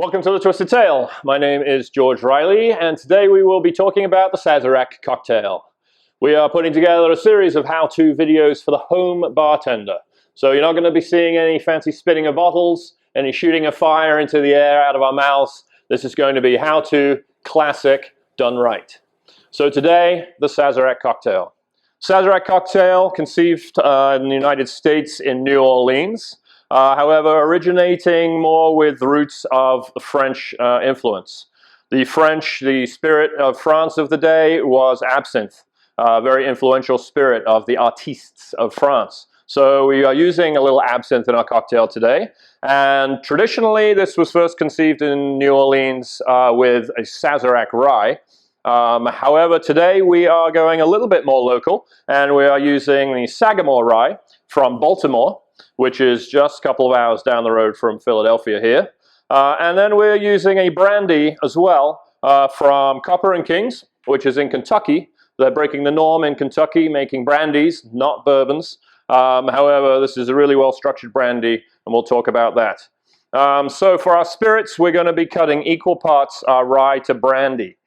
Welcome to The Twisted Tale. My name is George Riley, and today we will be talking about the Sazarac cocktail. We are putting together a series of how-to videos for the home bartender. So you're not going to be seeing any fancy spinning of bottles, any shooting of fire into the air out of our mouths. This is going to be how-to, classic, done right. So today, the Sazarac cocktail. Sazarac cocktail conceived in the United States in New Orleans. However, originating more with the roots of the French influence. The spirit of France of the day was absinthe, a very influential spirit of the artistes of France. So we are using a little absinthe in our cocktail today. And traditionally, this was first conceived in New Orleans with a Sazarac Rye. However, today we are going a little bit more local, and we are using the Sagamore Rye from Baltimore, which is just a couple of hours down the road from Philadelphia here. And then we're using a brandy as well from Copper & Kings, which is in Kentucky. They're breaking the norm in Kentucky, making brandies, not bourbons. However, this is a really well-structured brandy, and we'll talk about that. So for our spirits, we're going to be cutting equal parts rye to brandy.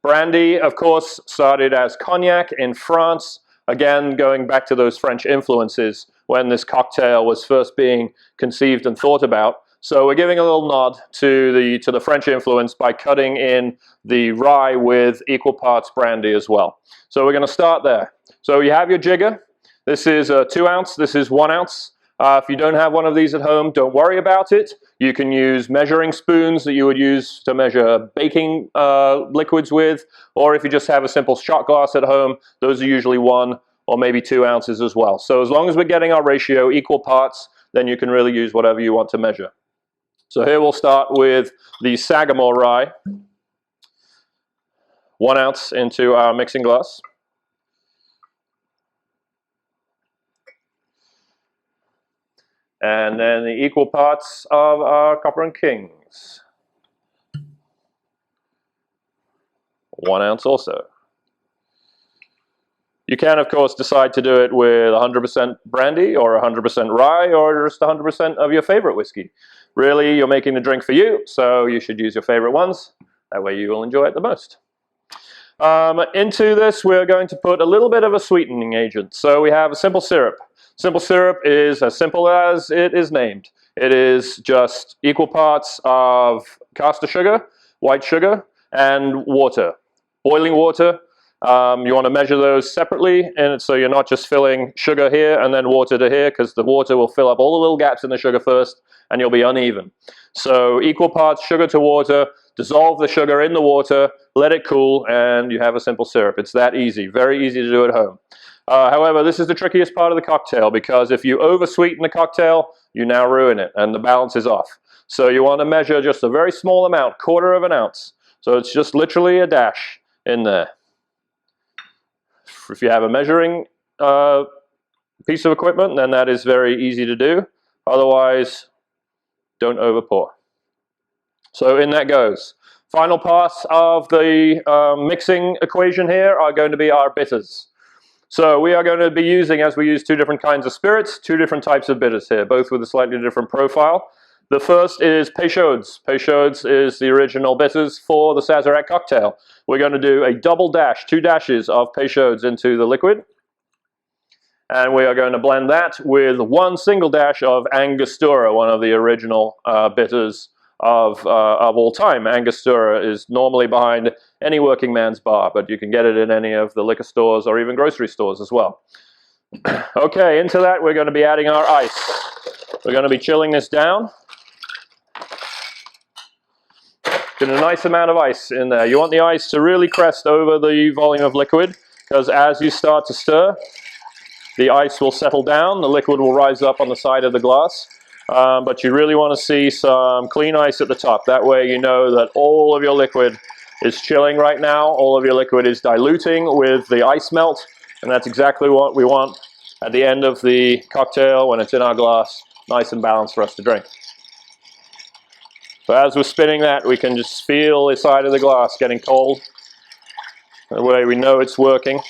Brandy, of course, started as cognac in France, again going back to those French influences when this cocktail was first being conceived and thought about. So we're giving a little nod to the French influence by cutting in the rye with equal parts brandy as well. So we're going to start there. So you have your jigger. This is 2 ounce, this is 1 ounce. If you don't have one of these at home, don't worry about it. You can use measuring spoons that you would use to measure baking liquids with, or if you just have a simple shot glass at home, those are usually 1 or maybe 2 ounces as well. So as long as we're getting our ratio equal parts, then you can really use whatever you want to measure. So here we'll start with the Sagamore Rye. 1 ounce into our mixing glass. And then the equal parts of our Copper & Kings. 1 ounce also. You can, of course, decide to do it with 100% brandy or 100% rye or just 100% of your favorite whiskey. Really, you're making the drink for you, so you should use your favorite ones. That way you will enjoy it the most. Into this, we're going to put a little bit of a sweetening agent. So we have a simple syrup. Simple syrup is as simple as it is named. It is just equal parts of caster sugar, white sugar, and water. Boiling water. You want to measure those separately, and so you're not just filling sugar here and then water to here, because the water will fill up all the little gaps in the sugar first, and you'll be uneven. So equal parts sugar to water, dissolve the sugar in the water, let it cool, and you have a simple syrup. It's that easy, very easy to do at home. However, this is the trickiest part of the cocktail, because if you over-sweeten the cocktail, you now ruin it, and the balance is off. So you want to measure just a very small amount, 1/4 of an ounce. So it's just literally a dash in there. If you have a measuring piece of equipment, then that is very easy to do. Otherwise, don't over pour. So in that goes. Final parts of the mixing equation here are going to be our bitters. So we are going to be using, as we use 2 different kinds of spirits, 2 different types of bitters here, both with a slightly different profile. The first is Peychaud's. Peychaud's is the original bitters for the Sazarac cocktail. We're going to do a double dash, 2 dashes of Peychaud's into the liquid. And we are going to blend that with 1 single dash of Angostura, one of the original bitters of all time. Angostura is normally behind any working man's bar, but you can get it in any of the liquor stores or even grocery stores as well. Okay, into that we're going to be adding our ice. We're going to be chilling this down. Get a nice amount of ice in there. You want the ice to really crest over the volume of liquid, because as you start to stir, the ice will settle down, the liquid will rise up on the side of the glass. But you really want to see some clean ice at the top. That way you know that all of your liquid is chilling right now. All of your liquid is diluting with the ice melt. And that's exactly what we want at the end of the cocktail when it's in our glass. Nice and balanced for us to drink. So as we're spinning that, we can just feel the side of the glass getting cold. That way we know it's working.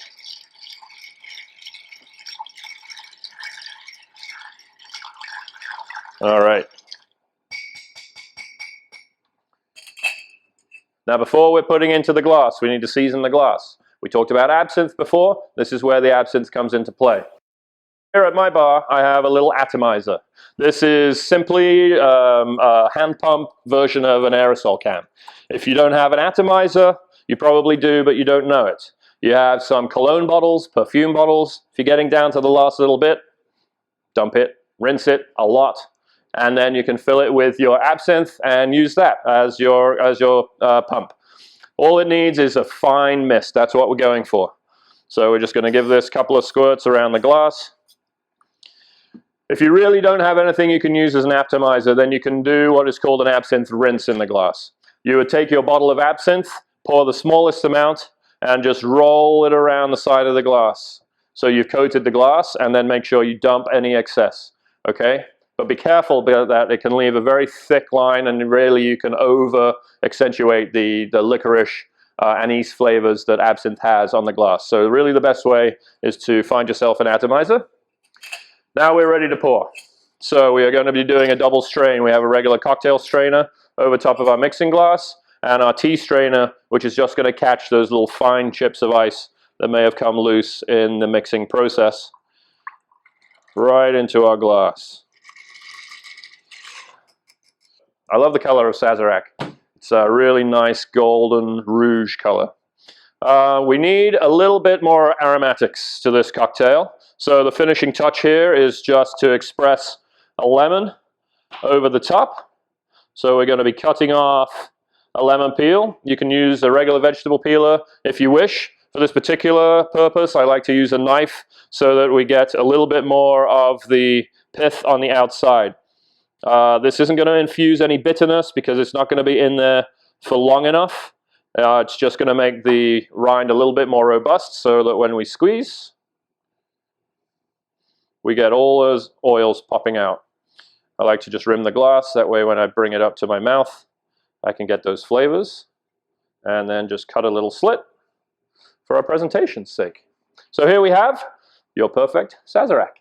All right. Now before we're putting into the glass, we need to season the glass. We talked about absinthe before. This is where the absinthe comes into play. Here at my bar, I have a little atomizer. This is simply a hand pump version of an aerosol can. If you don't have an atomizer, you probably do, but you don't know it. You have some cologne bottles, perfume bottles. If you're getting down to the last little bit, dump it, rinse it a lot, and then you can fill it with your absinthe and use that as your pump. All it needs is a fine mist. That's what we're going for. So we're just going to give this a couple of squirts around the glass. If you really don't have anything you can use as an atomizer, then you can do what is called an absinthe rinse in the glass. You would take your bottle of absinthe, pour the smallest amount, and just roll it around the side of the glass. So you've coated the glass, and then make sure you dump any excess, okay? But be careful about that. It can leave a very thick line, and really you can over-accentuate the licorice anise flavors that absinthe has on the glass. So really the best way is to find yourself an atomizer. Now we're ready to pour. So we are going to be doing a double strain. We have a regular cocktail strainer over top of our mixing glass, and our tea strainer, which is just going to catch those little fine chips of ice that may have come loose in the mixing process, right into our glass. I love the color of Sazarac. It's a really nice golden rouge color. We need a little bit more aromatics to this cocktail. So the finishing touch here is just to express a lemon over the top. So we're going to be cutting off a lemon peel. You can use a regular vegetable peeler if you wish. For this particular purpose, I like to use a knife so that we get a little bit more of the pith on the outside. This isn't going to infuse any bitterness because it's not going to be in there for long enough. It's just going to make the rind a little bit more robust so that when we squeeze, we get all those oils popping out. I like to just rim the glass. That way when I bring it up to my mouth, I can get those flavors. And then just cut a little slit for our presentation's sake. So here we have your perfect Sazerac.